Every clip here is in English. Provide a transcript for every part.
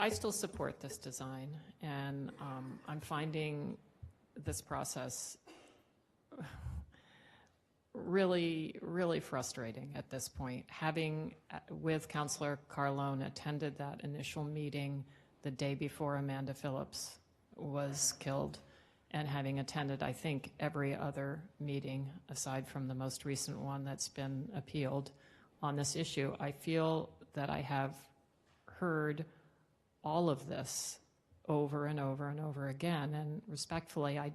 I still support this design, and I'm finding this process really, really frustrating at this point. Having, with Councillor Carlone, attended that initial meeting the day before Amanda Phillips was killed, and having attended, I think, every other meeting aside from the most recent one that's been appealed on this issue, I feel that I have heard all of this over and over and over again, and respectfully, I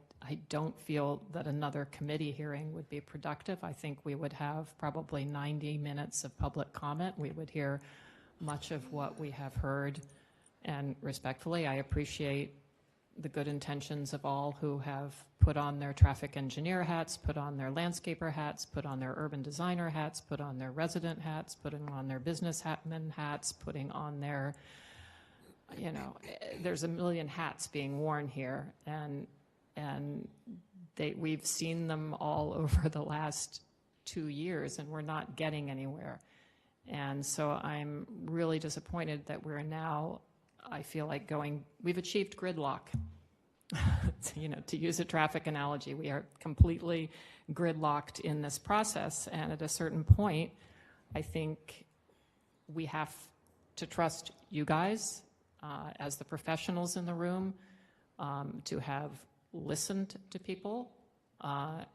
don't feel that another committee hearing would be productive. I think we would have probably 90 minutes of public comment. We would hear much of what we have heard, and respectfully, I appreciate the good intentions of all who have put on their traffic engineer hats, put on their landscaper hats, put on their urban designer hats, put on their resident hats, putting on their business hatman hats, putting on their, you know, there's a million hats being worn here, and we've seen them all over the last 2 years, and we're not getting anywhere. And so I'm really disappointed that we're now, I feel like we've achieved gridlock. You know, to use a traffic analogy, we are completely gridlocked in this process, and at a certain point, I think we have to trust you guys as the professionals in the room to have listened to people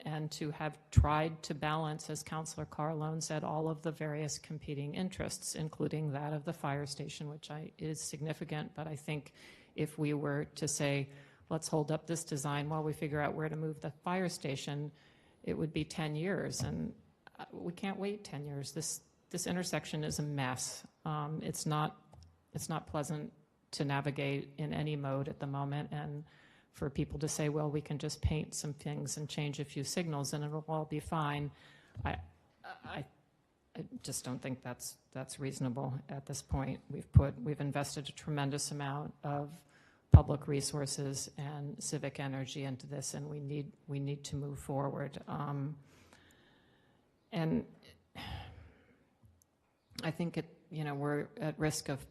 and to have tried to balance, as Councillor Carlone said, all of the various competing interests, including that of the fire station, which is significant. But I think if we were to say, let's hold up this design while we figure out where to move the fire station, it would be 10 years, and we can't wait 10 years. This intersection is a mess. It's not pleasant to navigate in any mode at the moment, and for people to say, well, we can just paint some things and change a few signals and it'll all be fine, I just don't think that's reasonable at this point. We've invested a tremendous amount of public resources and civic energy into this, and we need to move forward. And I think we're at risk of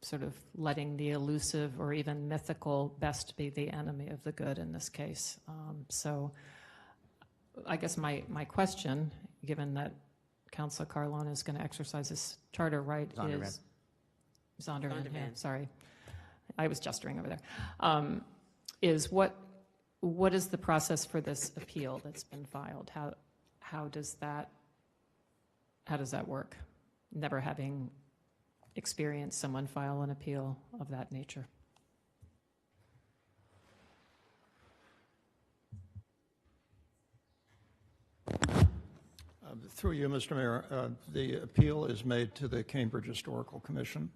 sort of letting the elusive or even mythical best be the enemy of the good in this case. So I guess my question, given that Councillor Carlone is going to exercise his charter right, Zondervan, yeah, sorry, I was gesturing over there, is what is the process for this appeal that's been filed? How does that work? Never having experienced someone file an appeal of that nature. Through you, Mr. Mayor, the appeal is made to the Cambridge Historical Commission.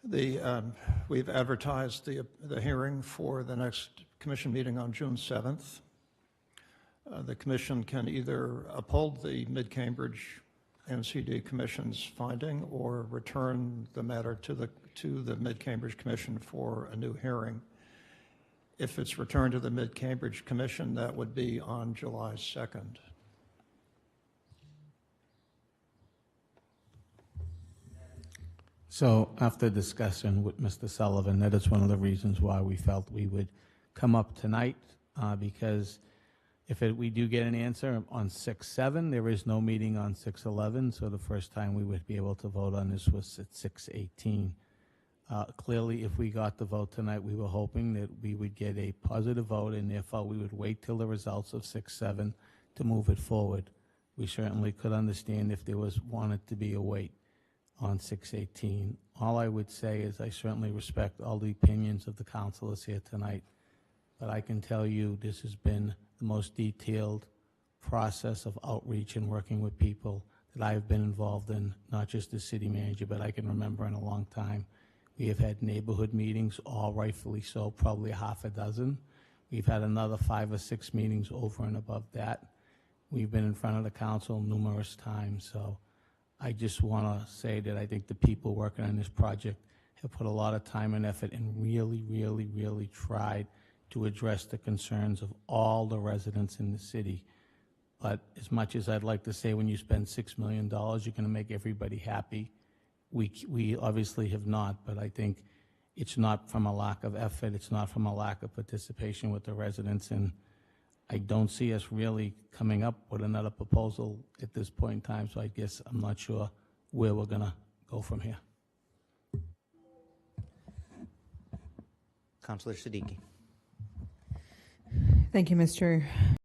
We've advertised the hearing for the next commission meeting on June 7th. The commission can either uphold the Mid-Cambridge NCD Commission's finding or return the matter to the Mid-Cambridge Commission for a new hearing. If it's returned to the Mid-Cambridge Commission, that would be on July 2nd. So after discussion with Mr. Sullivan, that is one of the reasons why we felt we would come up tonight, because if we do get an answer on 6/7, there is no meeting on 6/11, so the first time we would be able to vote on this was at 6/18. Clearly, if we got the vote tonight, we were hoping that we would get a positive vote, and therefore we would wait till the results of 6/7 to move it forward. We certainly could understand if there wanted to be a wait on 6/18. All I would say is I certainly respect all the opinions of the councilors here tonight, but I can tell you this has been the most detailed process of outreach and working with people that I've been involved in, not just as city manager, but I can remember in a long time. We have had neighborhood meetings, all rightfully so, probably half a dozen. We've had another 5 or 6 meetings over and above that. We've been in front of the council numerous times, so I just want to say that I think the people working on this project have put a lot of time and effort and really, really, really tried to address the concerns of all the residents in the city. But as much as I'd like to say when you spend $6 million, you're going to make everybody happy, we obviously have not, but I think it's not from a lack of effort, it's not from a lack of participation with the residents, and I don't see us really coming up with another proposal at this point in time, so I guess I'm not sure where we're going to go from here. Councilor Siddiqui. Thank you, Mr.